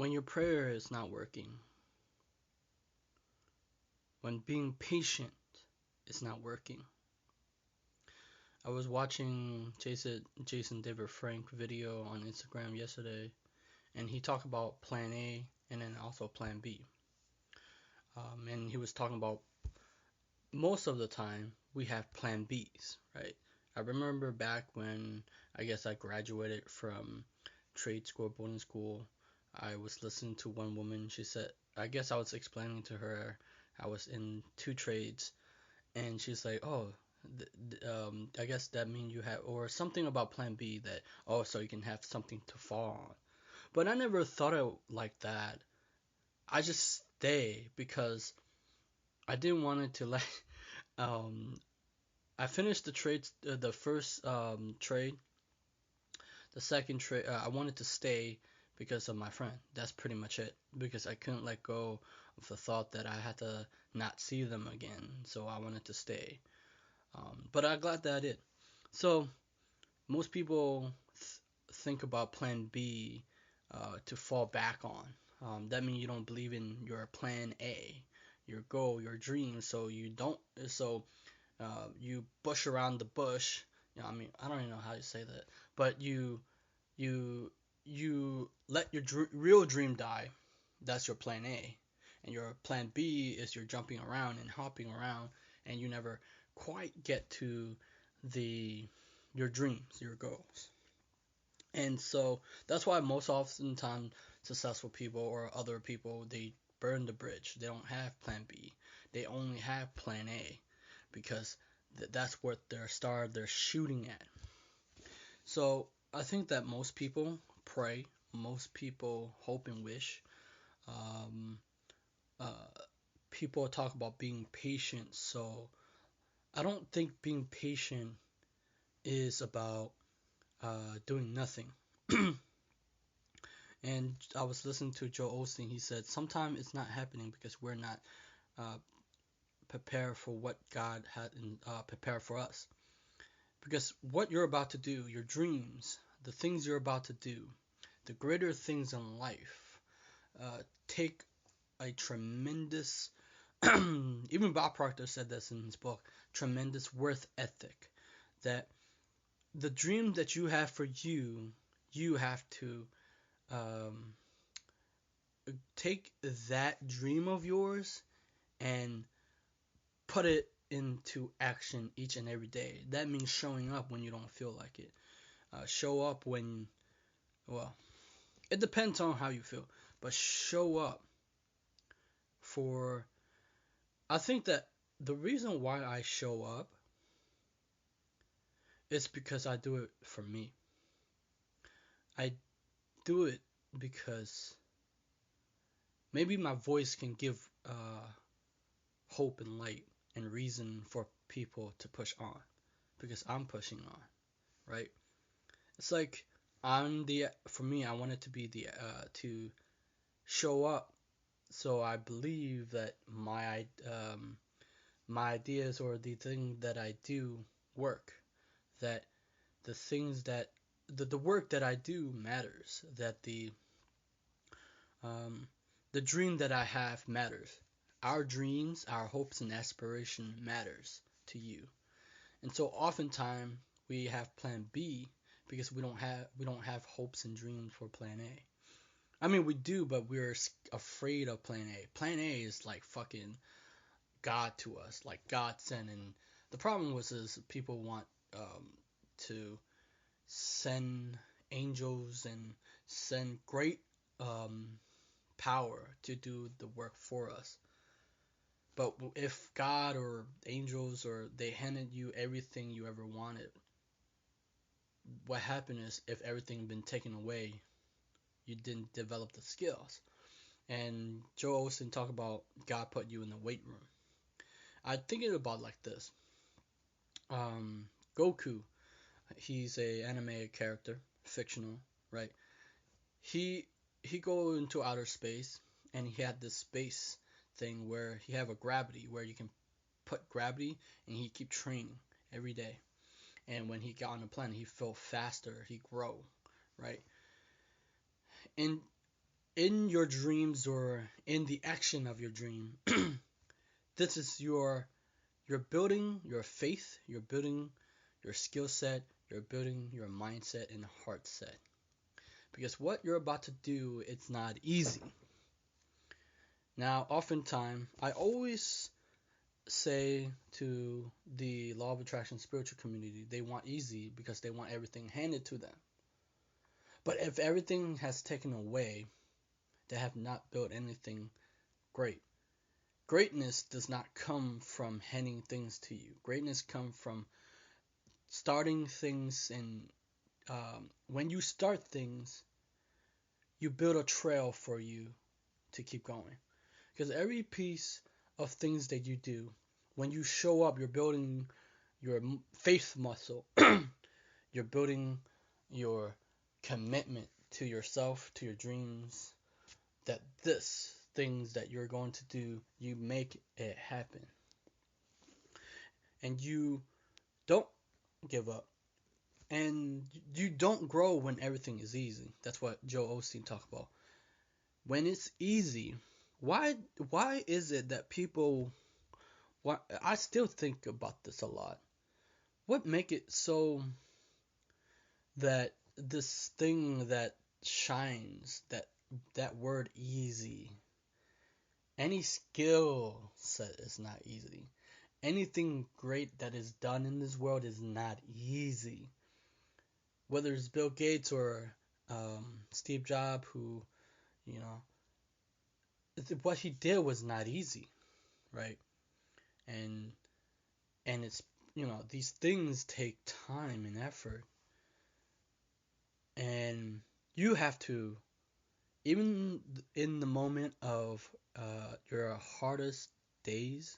when your prayer is not working, when being patient is not working. I was watching Jason David Frank video on Instagram yesterday, and he talked about Plan A and then also Plan B. And he was talking about most of the time we have Plan Bs, right? I remember back when I guess I graduated from trade school, boarding school. I was listening to one woman. She said, I guess I was explaining to her I was in two trades, and she's like, "Oh, I guess that means you have, or something about Plan B that, oh, so you can have something to fall on." But I never thought it like that. I just stay because I didn't want it to like. Um, I finished the trade, the first trade. The second trade, I wanted to stay because of my friend. That's pretty much it. Because I couldn't let go of the thought that I had to not see them again. So I wanted to stay. But I'm glad that I did. So most people think about Plan B to fall back on. That means you don't believe in your Plan A, your goal, your dream. So you don't. So you bush around the bush. You know, I mean, I don't even know how to say that, but you you let your real dream die. That's your Plan A, and your Plan B is you're jumping around and hopping around, and you never quite get to the your dreams, your goals. And so that's why most often time successful people or other people they burn the bridge. They don't have Plan B. They only have Plan A because that's what they're shooting at. So I think that most people pray, most people hope and wish. Um, uh, People talk about being patient, so I don't think being patient is about doing nothing. And I was listening to Joe Osteen. He said sometimes it's not happening because we're not uh, prepared for what God had prepared for us. Because what you're about to do, your dreams, the things you're about to do, the greater things in life, take a tremendous, even Bob Proctor said this in his book, tremendous worth ethic. That the dream that you have for you, you have to um, take that dream of yours and put it into action each and every day. That means showing up when you don't feel like it. Show up when, well, it depends on how you feel, but show up for. I think that the reason why I show up is because I do it for me. I do it because maybe my voice can give hope and light and reason for people to push on because I'm pushing on, right? It's like for me, I want it to be to show up so I believe that my ideas or the thing that I do work, that the things that the work that I do matters, that um, the dream that I have matters. Our dreams, our hopes and aspiration matters to you. And so oftentimes we have plan B because we don't have hopes and dreams for plan A. I mean we do, but we're afraid of plan A. Plan A is like fucking God to us, like God sent. And the problem was is people want to send angels and send great um, power to do the work for us. But if God or angels or they handed you everything you ever wanted, what happened is if everything been taken away, you didn't develop the skills. And Joe Osteen talked about God put you in the weight room. I think it about like this. Um, Goku, he's a anime character, fictional, right? He he go into outer space and he had this space thing where he have a gravity where you can put gravity and he keep training every day. And when he got on the planet, he felt faster, he grow, right? And in your dreams or in the action of your dream, this is you're building your faith, you're building your skill set, you're building your mindset and heart set. Because what you're about to do, it's not easy. Now, oftentimes, I always say to the law of attraction spiritual community, they want easy because they want everything handed to them. But if everything has taken away, they have not built anything great. Greatness does not come from handing things to you. Greatness comes from starting things, and when you start things, you build a trail for you to keep going. Because every piece of things that you do, when you show up, you're building your faith muscle. You're building your commitment to yourself, to your dreams, that this things that you're going to do, you make it happen. And you don't give up. And you don't grow when everything is easy. That's what Joel Osteen talked about. When it's easy, why is it that people, I still think about this a lot. What make it so that this thing that shines, that word easy, any skill set is not easy. Anything great that is done in this world is not easy. Whether it's Bill Gates or Steve Jobs, who, you know, what he did was not easy, right? And it's, these things take time and effort, and you have to, even in the moment of your hardest days,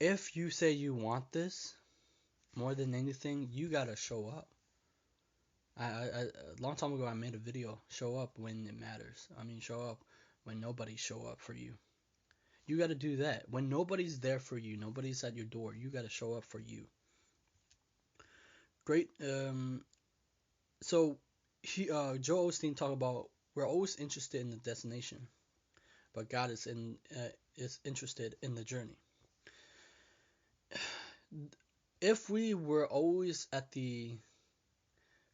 if you say you want this more than anything, you gotta show up. A long time ago, I made a video, show up when it matters. I mean, show up when nobody show up for you. You gotta do that. When nobody's there for you, nobody's at your door, you gotta show up for you. Great. So Joel Osteen talked about we're always interested in the destination, but God is interested in the journey. If we were always at the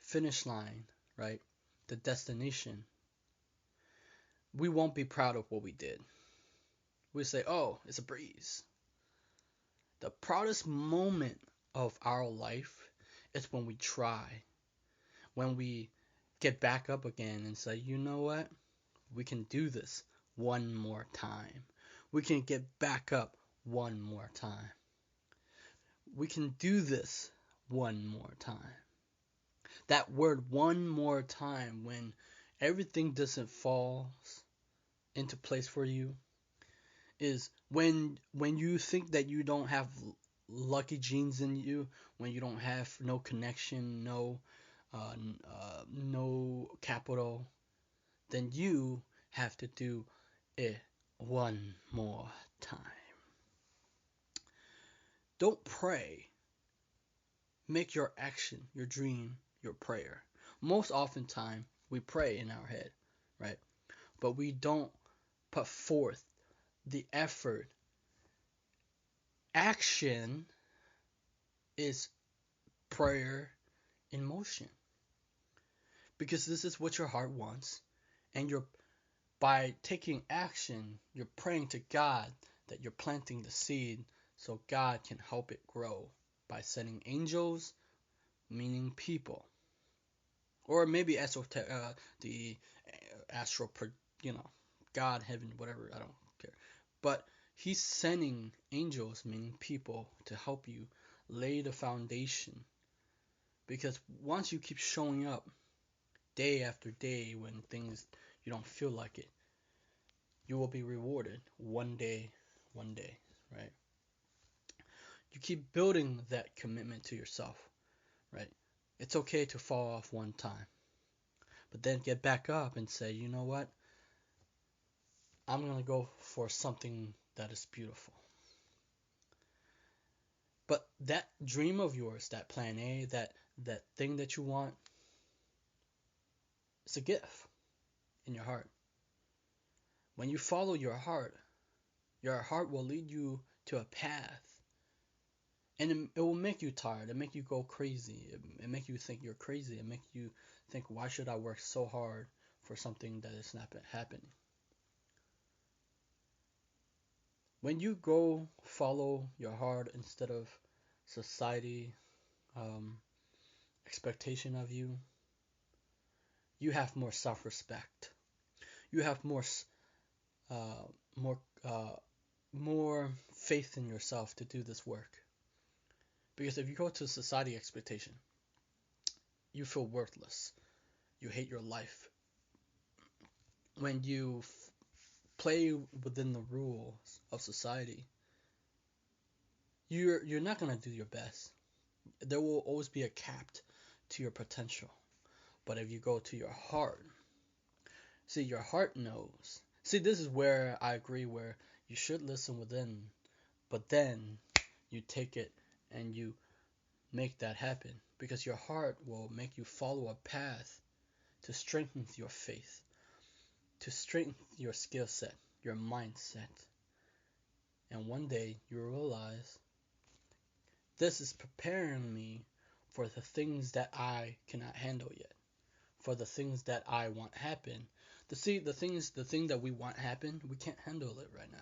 finish line, right, the destination, we won't be proud of what we did. We say, "Oh, it's a breeze." The proudest moment of our life is when we try, when we get back up again and say, "You know what? We can do this one more time. We can get back up one more time. We can do this one more time." That word "one more time," when everything doesn't fall into place for you, is when you think that you don't have lucky genes in you, when you don't have no connection, no capital, then you have to do it one more time. Don't pray. Make your action, your dream, your prayer. Most oftentimes, we pray in our head, right? But we don't put forth the effort. Action is prayer in motion. Because this is what your heart wants. And by taking action, you're praying to God that you're planting the seed so God can help it grow by sending angels, meaning people. Or maybe the astral, God, heaven, whatever, I don't care. But he's sending angels, meaning people, to help you lay the foundation. Because once you keep showing up day after day when things you don't feel like it, you will be rewarded one day, right? You keep building that commitment to yourself, right? It's okay to fall off one time, but then get back up and say, "You know what? I'm going to go for something that is beautiful." But that dream of yours, that plan A, that thing that you want, it's a gift. in your heart. When you follow your heart will lead you to a path. And it will make you tired. It make you go crazy. It make you think you're crazy. It make you think, why should I work so hard for something that is not happening? When you go follow your heart instead of society um, expectation of you, you have more self-respect. You have uh, more uh, more faith in yourself to do this work. Because if you go to society expectation, you feel worthless. You hate your life. When you play within the rules of society, you're not gonna do your best. There will always be a cap to your potential. But if you go to your heart, see, your heart knows. See, this is where I agree, where you should listen within, but then you take it and you make that happen, because your heart will make you follow a path to strengthen your faith, to strengthen your skill set, your mindset. And one day you realize, this is preparing me for the things that I cannot handle yet, for the things that I want happen. To see the thing that we want happen, we can't handle it right now.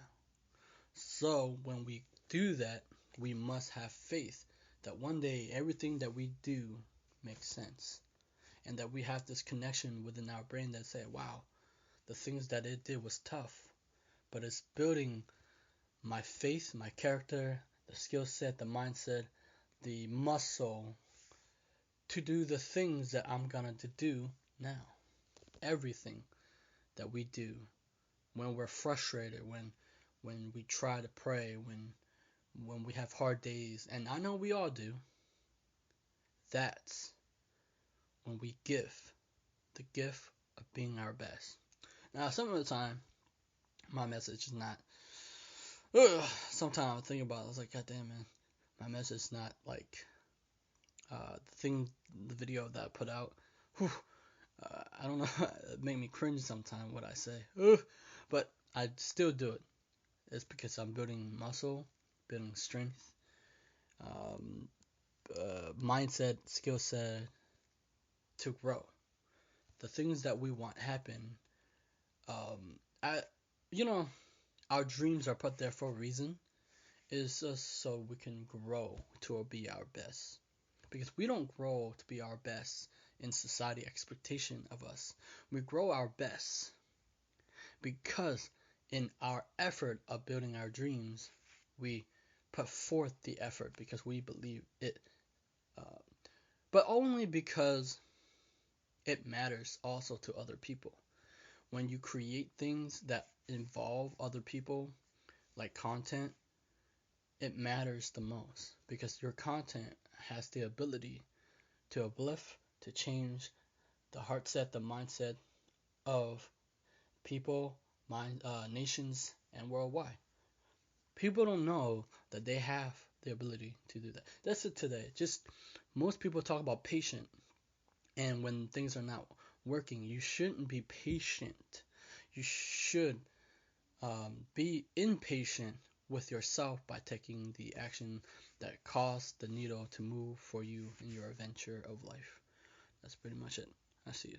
So when we do that, we must have faith that one day everything that we do makes sense, and that we have this connection within our brain that say, wow, the things that it did was tough, but it's building my faith, my character, the skill set, the mindset, the muscle to do the things that I'm gonna to do now. Everything that we do, when we're frustrated, when we try to pray, when we have hard days, and I know we all do, that's when we give the gift of being our best. Now, some of the time, my message is not. Sometimes I think about it, I was like, God damn, man, my message is not like the video that I put out. Whew, I don't know, it made me cringe sometimes what I say. But I still do it. It's because I'm building muscle, building strength, um, mindset, skill set to grow. The things that we want happen. I, you know, our dreams are put there for a reason. Is just so we can grow to be our best. Because we don't grow to be our best in society expectation of us. We grow our best because in our effort of building our dreams, we put forth the effort because we believe it, uh, but only because it matters also to other people. When you create things that involve other people, like content, it matters the most because your content has the ability to uplift, to change the heart set, the mindset of people, nations, and worldwide. People don't know that they have the ability to do that. That's it today. Just most people talk about patient, and when things are not working, you shouldn't be patient. You should be impatient with yourself by taking the action that caused the needle to move for you in your adventure of life. That's pretty much it. I see you.